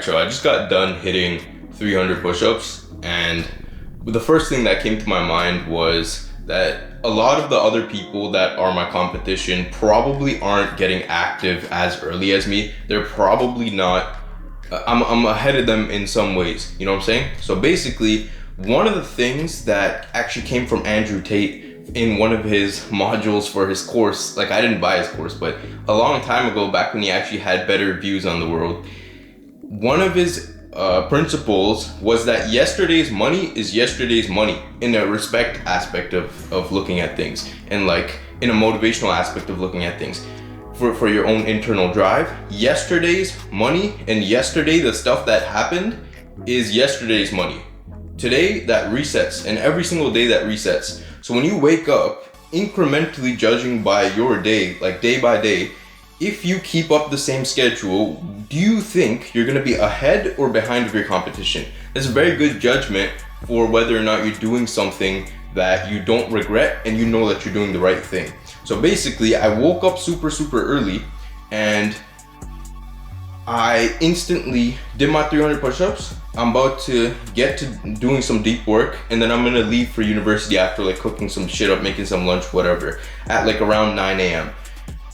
Alright, so I just got done hitting 300 push-ups, and the first thing that came to my mind was that a lot of the other people that are my competition probably aren't getting active as early as me. They're probably not, I'm ahead of them in some ways, you know what I'm saying? So basically, one of the things that actually came from Andrew Tate in one of his modules for his course, like I didn't buy his course, but a long time ago, back when he actually had better views on the world, one of his principles was that yesterday's money is yesterday's money in a respect aspect of looking at things, and like in a motivational aspect of looking at things for your own internal drive. Yesterday's money and yesterday, the stuff that happened, is yesterday's money. Today, that resets, and every single day that resets. So when you wake up, incrementally judging by your day, like day by day, if you keep up the same schedule, do you think you're going to be ahead or behind of your competition? That's a very good judgment for whether or not you're doing something that you don't regret and you know that you're doing the right thing. So basically, I woke up super early and I instantly did my 300 push-ups. I'm about to get to doing some deep work, and then I'm gonna leave for university after like cooking some shit up, making some lunch, whatever, at like around 9 a.m.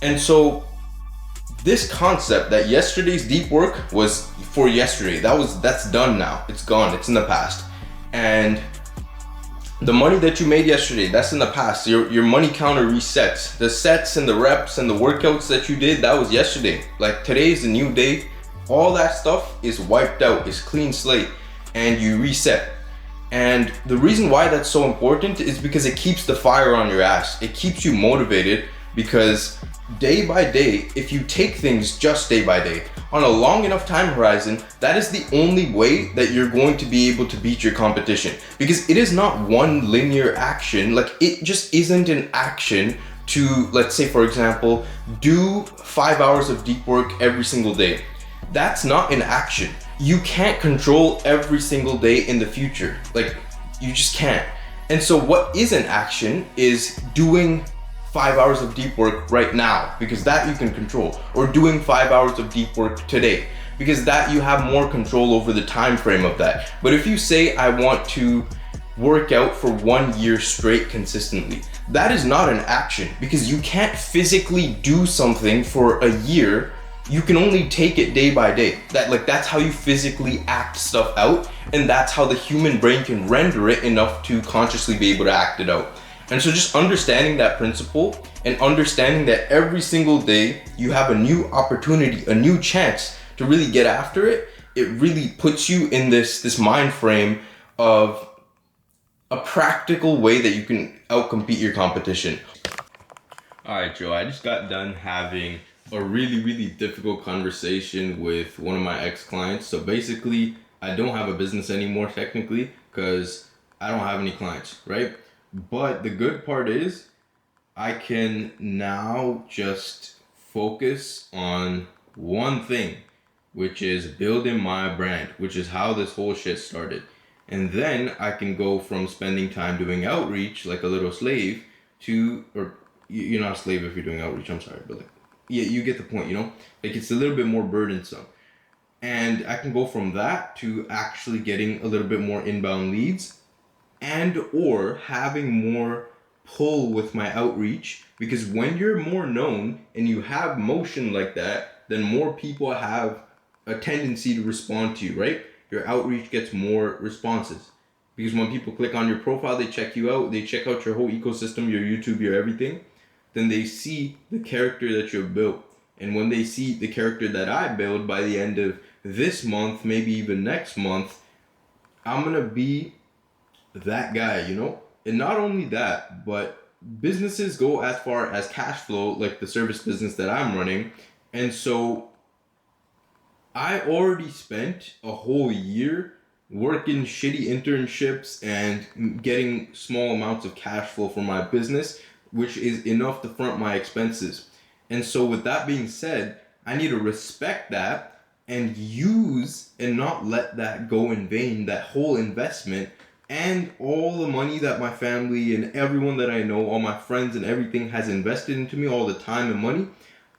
And so this concept that yesterday's deep work was for yesterday, that's done now. It's gone, it's in the past. And the money that you made yesterday, that's in the past. Your money counter resets. The sets and the reps and the workouts that you did, that was yesterday. Like today's a new day. All that stuff is wiped out, is clean slate, and you reset. And the reason why that's so important is because it keeps the fire on your ass. It keeps you motivated, because day by day, if you take things just day by day, on a long enough time horizon, that is the only way that you're going to be able to beat your competition. Because it is not one linear action. Like, it just isn't an action to, let's say for example, do 5 hours of deep work every single day. That's not an action. You can't control every single day in the future. Like, you just can't. And so what is an action is doing 5 hours of deep work right now, because that you can control, or doing 5 hours of deep work today, because that you have more control over the time frame of that. But if you say, I want to work out for 1 year straight consistently, that is not an action, because you can't physically do something for a year. You can only take it day by day. That's how you physically act stuff out, and that's how the human brain can render it enough to consciously be able to act it out. And so just understanding that principle and understanding that every single day you have a new opportunity, a new chance to really get after it, it really puts you in this mind frame of a practical way that you can outcompete your competition. All right, Joe, I just got done having a really difficult conversation with one of my ex-clients. So basically, I don't have a business anymore technically, because I don't have any clients, right? But the good part is I can now just focus on one thing, which is building my brand, which is how this whole shit started. And then I can go from spending time doing outreach like a little slave to, or you're not a slave if you're doing outreach, I'm sorry, but like, yeah, you get the point, you know? Like, it's a little bit more burdensome. And I can go from that to actually getting a little bit more inbound leads, and or having more pull with my outreach, because when you're more known and you have motion like that, then more people have a tendency to respond to you, right? Your outreach gets more responses, because when people click on your profile, they check you out, they check out your whole ecosystem, your YouTube, your everything, then they see the character that you've built. And when they see the character that I build, by the end of this month, maybe even next month, I'm gonna be that guy, you know? And not only that, but businesses go as far as cash flow, like the service business that I'm running. And so I already spent a whole year working shitty internships and getting small amounts of cash flow for my business, which is enough to front my expenses. And so with that being said, I need to respect that and use and not let that go in vain, that whole investment. And all the money that my family and everyone that I know, all my friends and everything has invested into me, all the time and money,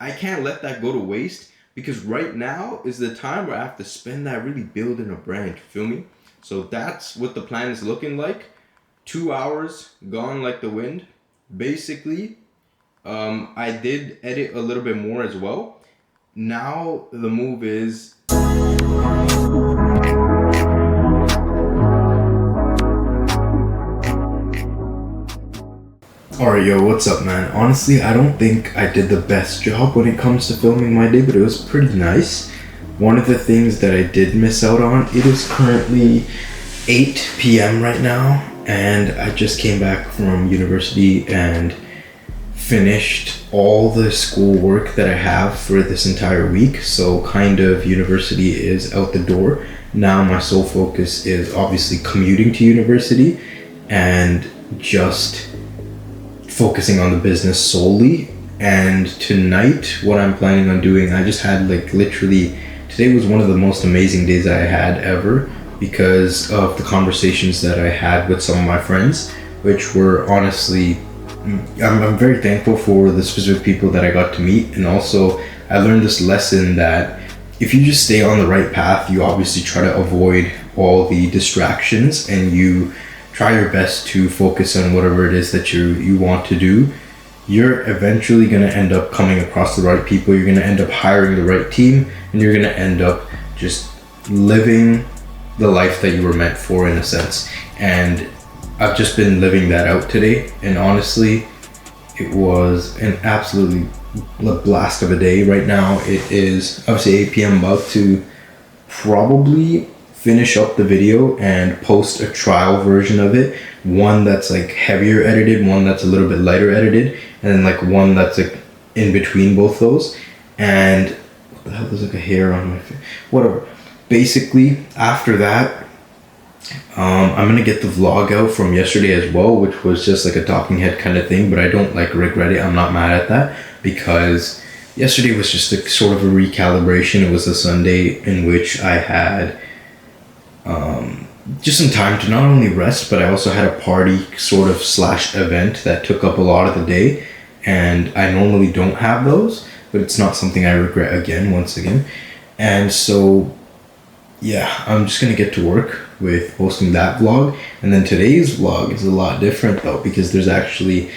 I can't let that go to waste, because right now is the time where I have to spend that really building a brand. Feel me? So that's what the plan is looking like. 2 hours gone like the wind. Basically, I did edit a little bit more as well. Now the move is. Alright, yo, what's up, man? Honestly, I don't think I did the best job when it comes to filming my day, but it was pretty nice. One of the things that I did miss out on, it is currently 8 p.m. right now, and I just came back from university and finished all the schoolwork that I have for this entire week. So kind of university is out the door. Now my sole focus is obviously commuting to university and just focusing on the business solely. And tonight, what I'm planning on doing, I just had like literally, today was one of the most amazing days I had ever because of the conversations that I had with some of my friends, which were honestly, I'm very thankful for the specific people that I got to meet. And also I learned this lesson that if you just stay on the right path, you obviously try to avoid all the distractions and you try your best to focus on whatever it is that you want to do, you're eventually going to end up coming across the right people. You're going to end up hiring the right team, and you're going to end up just living the life that you were meant for, in a sense. And I've just been living that out today, and honestly, it was an absolutely blast of a day. Right now it is obviously 8 p.m. about to probably finish up the video and post a trial version of it, one that's like heavier edited, one that's a little bit lighter edited, and then like one that's like in between both those. And what the hell, there's like a hair on my face, whatever. Basically after that, I'm gonna get the vlog out from yesterday as well, which was just like a talking head kind of thing, but I don't like regret it. I'm not mad at that because yesterday was just a sort of a recalibration. It was a Sunday in which I had just some time to not only rest, but I also had a party sort of / event that took up a lot of the day, and I normally don't have those, but it's not something I regret once again. And so yeah, I'm just gonna get to work with posting that vlog. And then today's vlog is a lot different though, because there's actually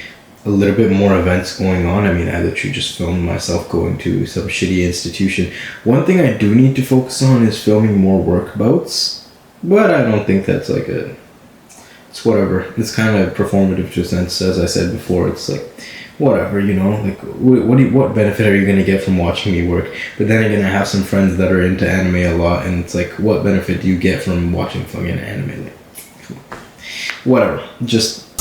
a little bit more events going on. I mean, I literally just filmed myself going to some shitty institution. One thing I do need to focus on is filming more workabouts, but I don't think that's like it's whatever. It's kind of performative to a sense, as I said before. It's like, whatever, you know, like what benefit are you going to get from watching me work? But then again, I have some friends that are into anime a lot, and it's like, what benefit do you get from watching fucking anime? Like, whatever, just